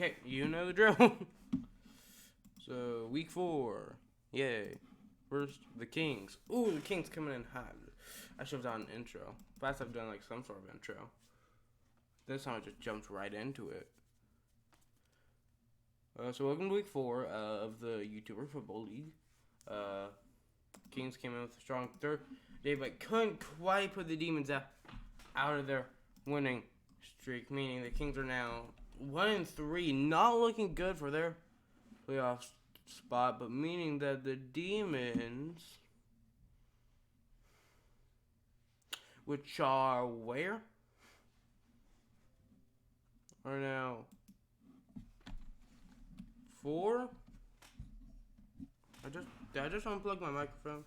Okay, you know the drill. So, week 4. Yay. First, the Kings. Ooh, the Kings coming in hot. I should have done an intro. Last I've done like some sort of intro. This time I just jumped right into it. So welcome to week 4 of the YouTuber Football League. Kings came in with a strong third day, but couldn't quite put the Demons out of their winning streak, meaning the Kings are now 1-3, not looking good for their playoff spot, but meaning that the Demons, which are where? Are now 4? Did I just unplug my microphone?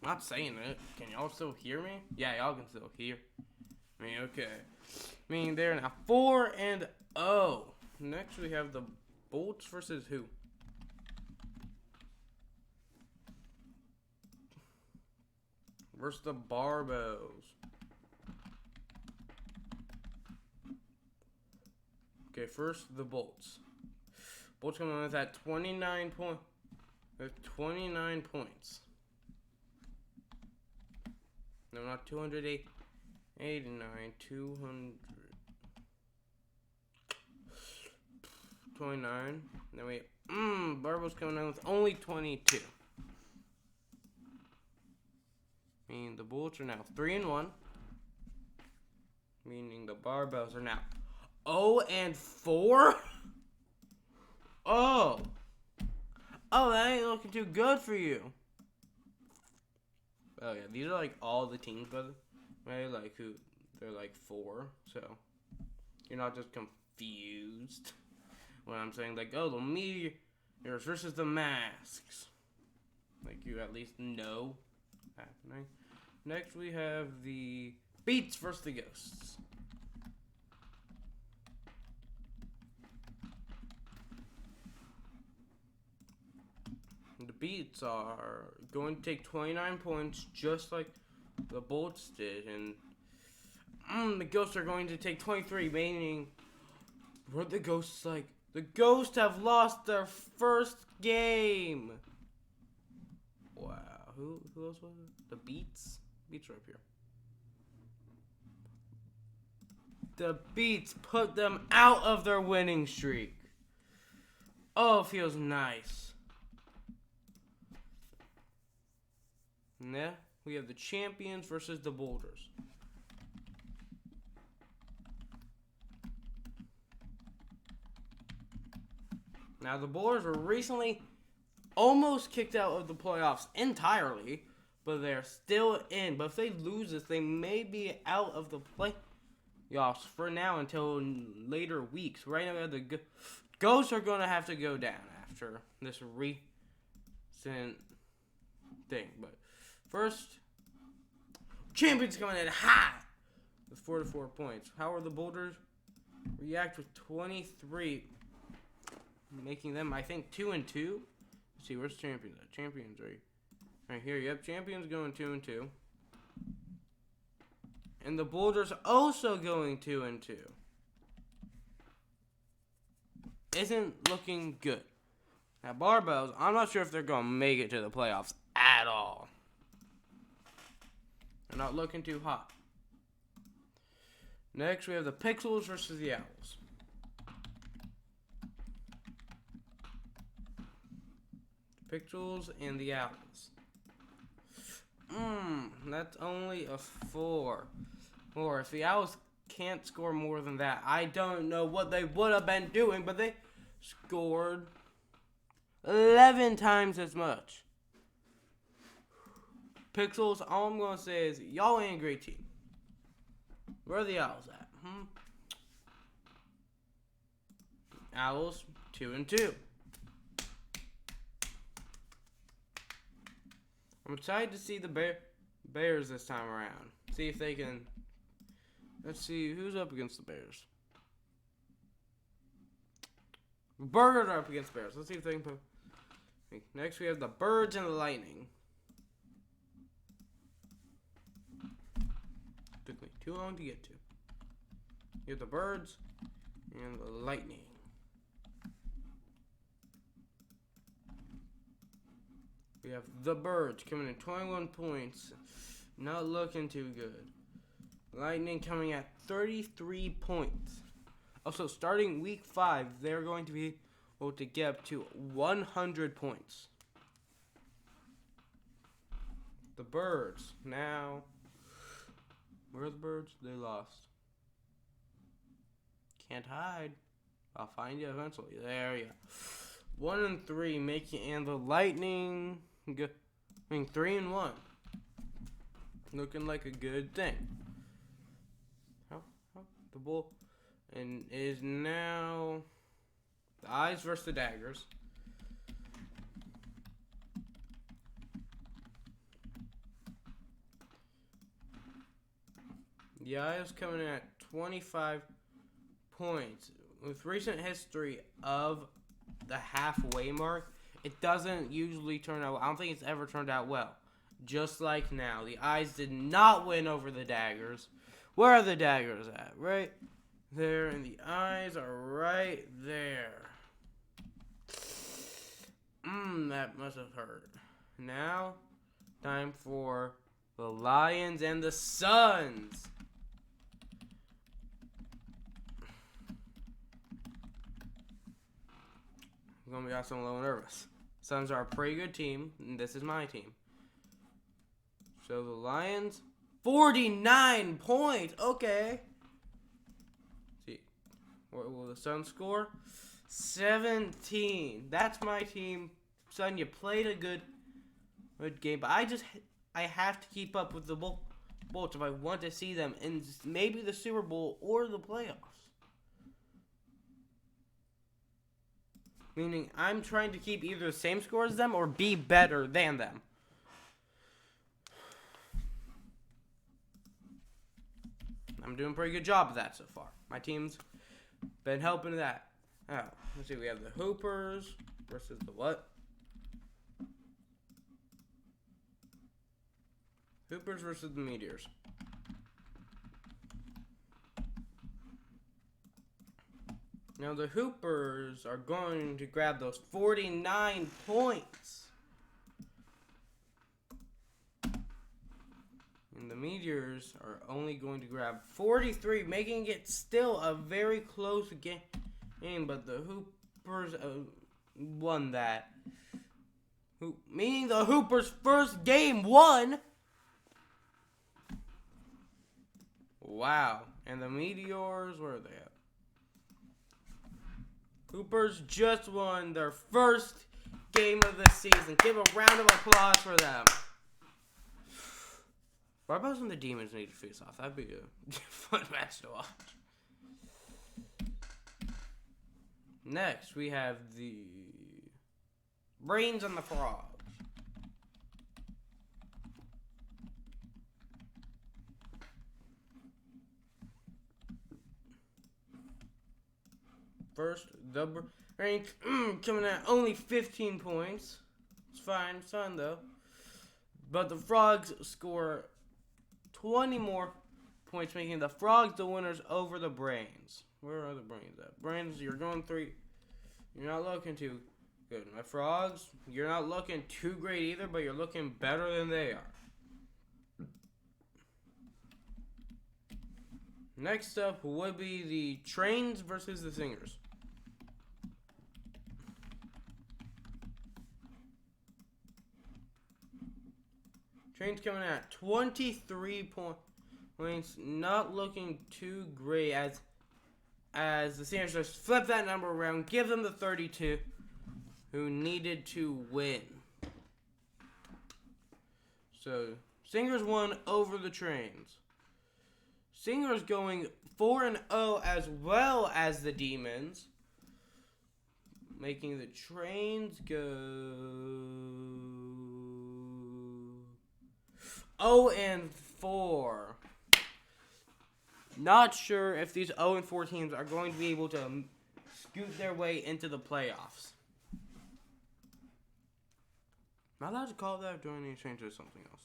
I'm not saying it. Can y'all still hear me? Yeah, y'all can still hear me. Okay. Meaning they're now 4-0. Next we have the Bolts versus who? Versus the Barbells. Okay, first the Bolts. Bolts coming in with that 29 points. No, not 289. 229. Then we Barbell's coming in with only 22. Meaning the Bolts are now 3-1. Meaning the Barbells are now 0-4. Oh, that ain't looking too good for you. Oh yeah, these are like all the teams, by the way, like who they're like 4, so you're not just confused when I'm saying like, oh, the Meteors versus the Masks. Like you at least know happening. Next we have the Beats versus the Ghosts. The Beats are going to take 29 points just like the Bolts did, and the Ghosts are going to take 23, meaning what the Ghosts like? The Ghosts have lost their first game. Wow, who else was it? The Beats? Beats are up here. The Beats put them out of their winning streak. Oh, it feels nice. Yeah, we have the Champions versus the Boulders. Now, the Boulders were recently almost kicked out of the playoffs entirely, but they're still in. But if they lose this, they may be out of the playoffs for now until later weeks. Right now, the Ghosts are going to have to go down after this recent thing. But first, Champions coming in hot with 44 points. How are the Boulders react with 23, making them, I think, 2-2? Let's see, where's Champions at? Champions right here. Yep, Champions going 2-2. And the Boulders also going 2-2. Isn't looking good. Now, Barbells, I'm not sure if they're going to make it to the playoffs at all. They're not looking too hot. Next, we have the Pixels versus the Owls. The Pixels and the Owls. That's only a 4. Or if the Owls can't score more than that, I don't know what they would have been doing, but they scored 11 times as much. Pixels, all I'm going to say is, y'all ain't a great team. Where are the Owls at? Owls, 2-2. I'm excited to see the Bears this time around. See if they can. Let's see who's up against the Bears. Burgers are up against Bears. Let's see if they can put. Next, we have the Birds and the Lightning. Took me too long to get to. You have the Birds and the Lightning. We have the Birds coming in 21 points. Not looking too good. Lightning coming at 33 points. Also, starting week 5, they're going to be able to get up to 100 points. The Birds now. Where are the Birds? They lost. Can't hide. I'll find you eventually. There you go. 1-3 making, and the Lightning go, 3-1. Looking like a good thing. The Bull and is now the Eyes versus the Daggers. The Eyes coming in at 25 points. With recent history of the halfway mark, it doesn't usually turn out. I don't think it's ever turned out well. Just like now, the Eyes did not win over the Daggers. Where are the Daggers at? Right there, and the Eyes are right there. That must have hurt. Now, time for the Lions and the Suns. I'm going to be awesome, a little nervous. Suns are a pretty good team, and this is my team. So the Lions, 49 points. Okay. Let's see, what will the Suns score? 17. That's my team. Son, you played a good game, but I have to keep up with the Bolts if I want to see them in maybe the Super Bowl or the playoffs. Meaning, I'm trying to keep either the same score as them or be better than them. I'm doing a pretty good job of that so far. My team's been helping that. Let's see, we have the Hoopers versus the what? Hoopers versus the Meteors. Now the Hoopers are going to grab those 49 points. And the Meteors are only going to grab 43, making it still a very close game. But the Hoopers won that. Meaning the Hoopers' first game won. Wow. And the Meteors, where are they at? Hoopers just won their first game of the season. Give a round of applause for them. Barbados and the Demons need to face off. That'd be a fun match to watch. Next, we have the Brains and the Frogs. First, the Brains coming at only 15 points. It's fine. It's fine, though. But the Frogs score 20 more points, making the Frogs the winners over the Brains. Where are the Brains at? Brains, you're going 3. You're not looking too good. My Frogs, you're not looking too great either, but you're looking better than they are. Next up would be the Trains versus the Singers. Trains coming at 23 points, not looking too great as the Singers just flip that number around, give them the 32 who needed to win. So, Singers won over the Trains. Singers going 4-0 as well as the Demons, making the Trains go 0-4. Not sure if these 0-4 teams are going to be able to scoot their way into the playoffs. Am I allowed to call that, or do I need to change it to something else?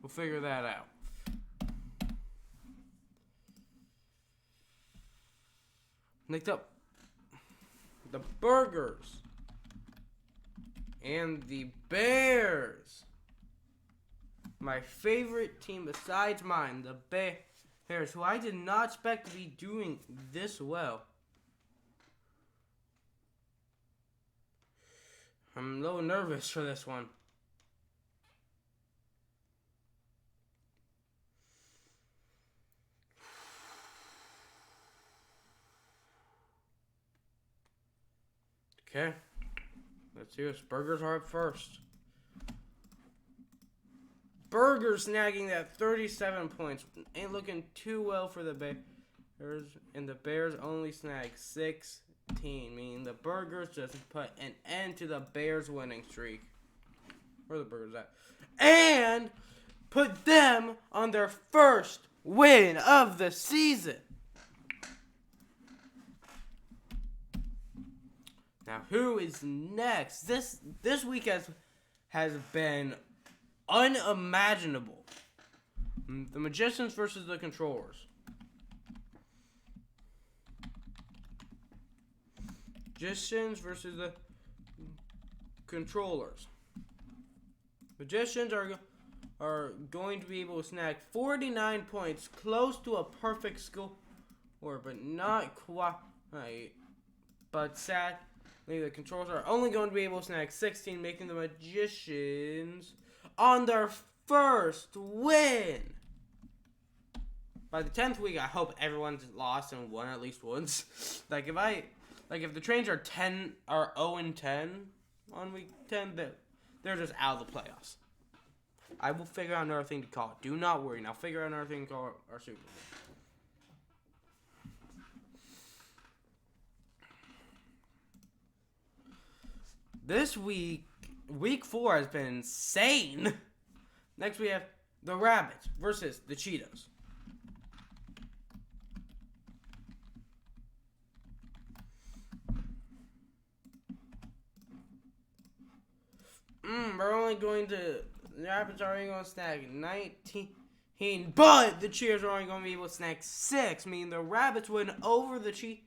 We'll figure that out. Like the Burgers and the Bears. My favorite team besides mine, the Bears, who I did not expect to be doing this well. I'm a little nervous for this one. Okay, let's do this. Burgers are up first. Burgers snagging that 37 points. Ain't looking too well for the Bears. And the Bears only snag 16. Meaning the Burgers just put an end to the Bears winning streak. Where are the Burgers at? And put them on their first win of the season. Now, who is next? This week has been unimaginable. The Magicians versus the Controllers. Magicians versus the Controllers. Magicians are going to be able to snag 49 points, close to a perfect score, but not quite. But sadly, the Controllers are only going to be able to snag 16, making the Magicians on their first win. By the 10th week, I hope everyone's lost and won at least once. If the Trains are 0-10 on week 10, they're just out of the playoffs. I will figure out another thing to call it. Do not worry. Now figure out another thing to call our Super Bowl. This week 4 has been insane. Next we have the Rabbits versus the Cheetos. The Rabbits are only going to snag 19, but the Cheetos are only going to be able to snag 6, meaning the Rabbits win over the Cheetos.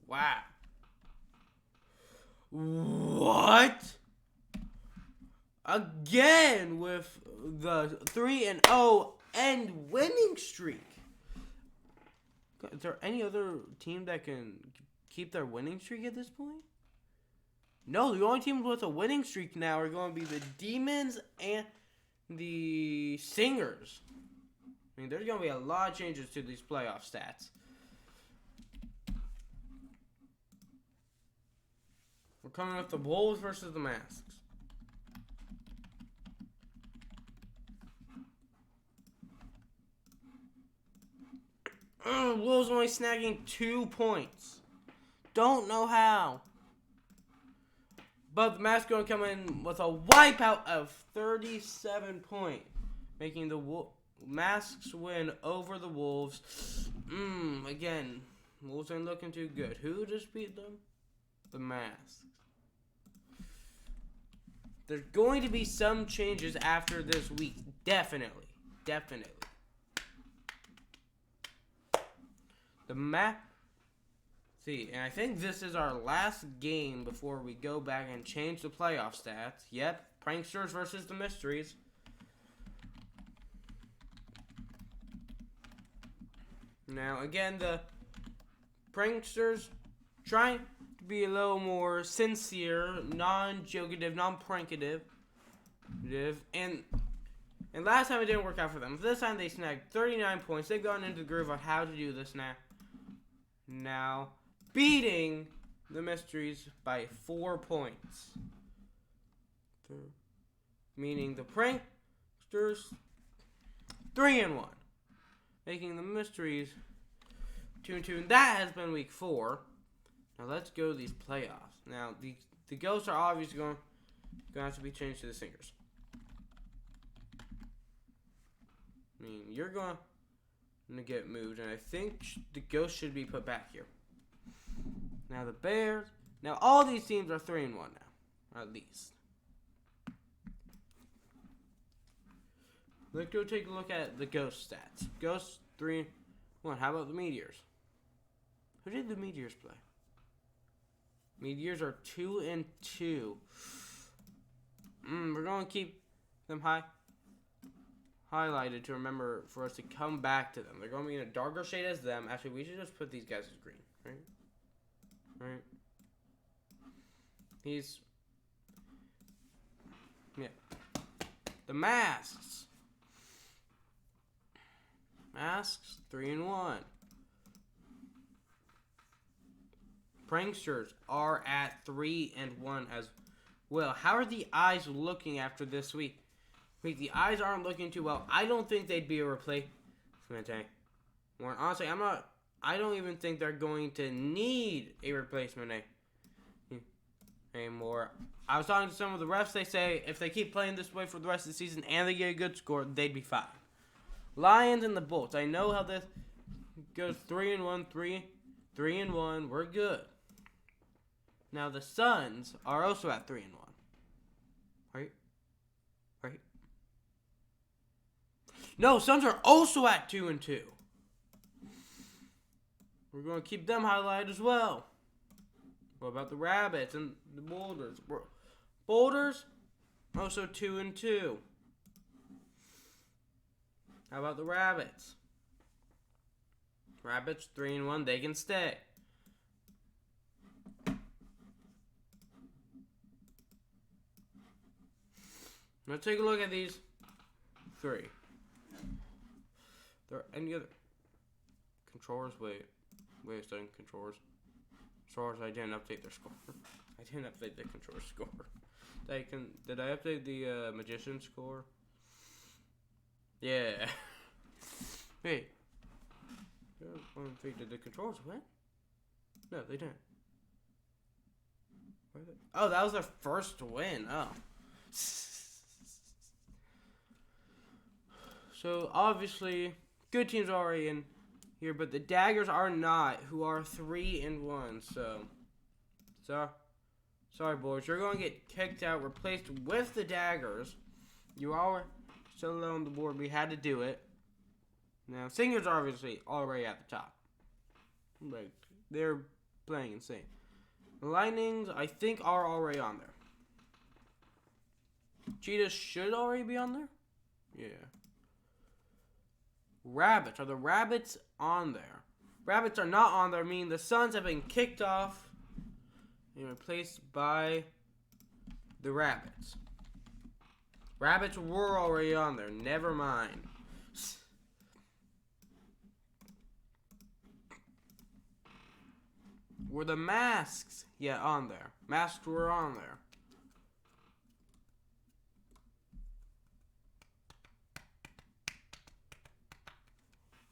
Wow. What? Again with the 3-0 end winning streak. Is there any other team that can keep their winning streak at this point? No, the only teams with a winning streak now are going to be the Demons and the Singers. I mean, there's going to be a lot of changes to these playoff stats. We're coming with the Wolves versus the Masks. Wolves only snagging 2 points. Don't know how. But the Masks going to come in with a wipeout of 37 points, making the Masks win over the Wolves. Again, Wolves ain't looking too good. Who just beat them? The Masks. There's going to be some changes after this week. Definitely. And I think this is our last game before we go back and change the playoff stats. Yep, Pranksters versus the Mysteries. Now, again, the Pranksters trying to be a little more sincere, non-jokative, non-prankative. And last time it didn't work out for them. This time they snagged 39 points. They've gotten into the groove on how to do this now. Beating the Mysteries by 4 points. Meaning the Pranksters 3-1. Making the Mysteries 2-2. And that has been week 4. Now let's go to these playoffs. Now the Ghosts are obviously going to have to be changed to the Singers. I mean, you're going to get moved. And I think the Ghosts should be put back here. Now the Bears. Now all these teams are 3-1 now, at least. Let's go take a look at the Ghost stats. Ghosts 3-1. How about the Meteors? Who did the Meteors play? Meteors are 2-2. We're going to keep them highlighted to remember for us to come back to them. They're going to be in a darker shade as them. Actually, we should just put these guys as green, right? Right. Yeah. The Masks. Masks, 3-1. Pranksters are at 3-1 as well. How are the Eyes looking after this week? The Eyes aren't looking too well. I don't think they'd be a replacement. More honestly, I don't even think they're going to need a replacement anymore. I was talking to some of the refs. They say if they keep playing this way for the rest of the season and they get a good score, they'd be fine. Lions and the Bolts. I know how this goes. 3-1, 3-1. We're good. Now the Suns are also at 3-1. Right? No, Suns are also at 2-2. We're going to keep them highlighted as well. What about the Rabbits and the Boulders? Boulders, also 2-2. How about the Rabbits? Rabbits, 3-1. They can stay. Let's take a look at these three. There are any other controllers? Wait a second, controllers. Controllers, I didn't update their score. I didn't update the controller score. Did I update the magician score? Yeah. Wait. Did the controllers win? No, they didn't. Oh, that was their first win. Oh. So, obviously, good teams are already in here, but the Daggers are not, who are 3-1. So, sorry, boys. You're going to get kicked out, replaced with the Daggers. You all were still low on the board. We had to do it. Now, Singers are obviously already at the top. Like, they're playing insane. The Lightnings, I think, are already on there. Cheetahs should already be on there? Yeah. Rabbits. Are the Rabbits on there? Rabbits are not on there, meaning the Suns have been kicked off and replaced by the Rabbits. Rabbits were already on there. Never mind. Were the Masks yet on there? Masks were on there.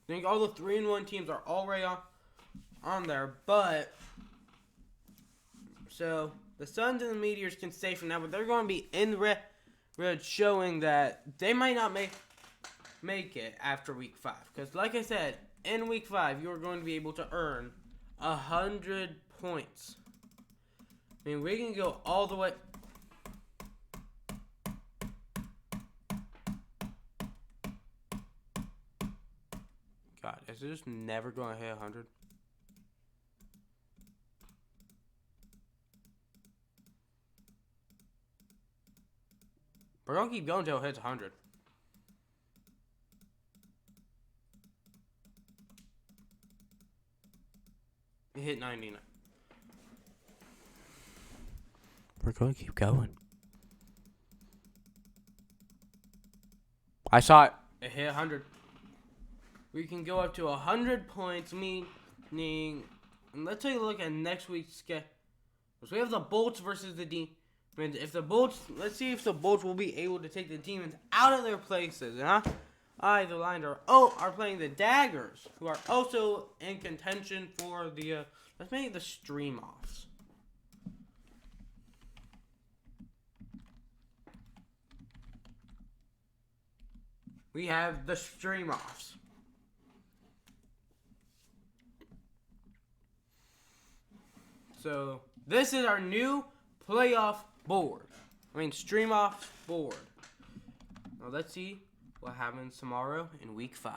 I think all the 3-1 teams are already on there, but so the Suns and the Meteors can stay for now, but they're going to be in red, showing that they might not make it after week 5. Because, like I said, in week 5, you are going to be able to earn 100 points. I mean, we can go all the way. God, is it just never going to hit 100? We're going to keep going until it hits 100. It hit 99. We're going to keep going. I saw it. It hit 100. We can go up to 100 points, meaning, and let's take a look at next week's schedule. So we have the Bolts versus the Demons. If the Bolts, let's see if the Bolts will be able to take the Demons out of their places. Huh? The Lions are playing the Daggers, who are also in contention for the, let's make the stream offs. We have the stream offs. So, this is our new playoff board. Stream off board. Now, let's see what happens tomorrow in week 5.